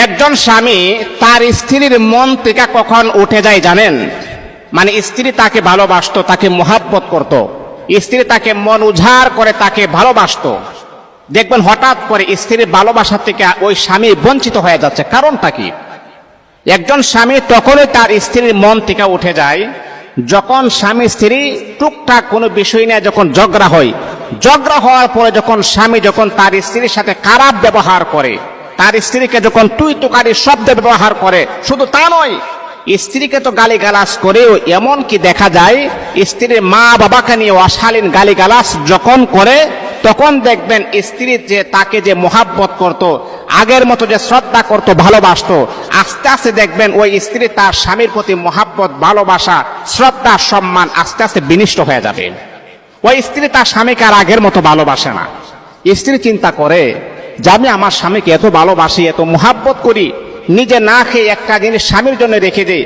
একজন স্বামী তার স্ত্রীর মন থেকে কখন উঠে যায় জানেন? মানে স্ত্রী তাকে ভালোবাসতো, তাকে মোহাব্বত করত, স্ত্রী তাকে মন উজাড় করে তাকে ভালোবাসতো, দেখবেন হঠাৎ করে স্ত্রীর ভালোবাসা থেকে ওই স্বামী বঞ্চিত হয়ে যাচ্ছে। কারণটা কি? একজন স্বামী তখনই তার স্ত্রীর মন থেকে উঠে যায় যখন স্বামী স্ত্রী টুকটাক কোনো বিষয় নিয়ে যখন ঝগড়া হয়, ঝগড়া হওয়ার পরে যখন স্বামী যখন তার স্ত্রীর সাথে খারাপ ব্যবহার করে, তার স্ত্রীকে যখন তুই তুকারি শব্দ ব্যবহার করে, শুধু তা নয়, স্ত্রীকে তো গালিগালাজ করেও এমনকি দেখা যায় স্ত্রীর মা বাবাকে নিয়ে অশালীন গালিগালাজ যখন করে, তখন দেখবেন স্ত্রী যে তাকে যে মোহাব্বত করত, আগের মতো যে শ্রদ্ধা করত, ভালোবাসতো, আস্তে আস্তে দেখবেন ওই স্ত্রী তার স্বামীর প্রতি মোহাব্বত, ভালোবাসা, শ্রদ্ধা, সম্মান আস্তে আস্তে বিনষ্ট হয়ে যাবে। ওই স্ত্রী তার স্বামীকে আর আগের মতো ভালোবাসে না। স্ত্রী চিন্তা করে যে আমি আমার স্বামীকে এত ভালোবাসি, এত মোহাব্বত করি, নিজে না খেয়ে একটা জিনিস স্বামীর জন্য রেখে দেই,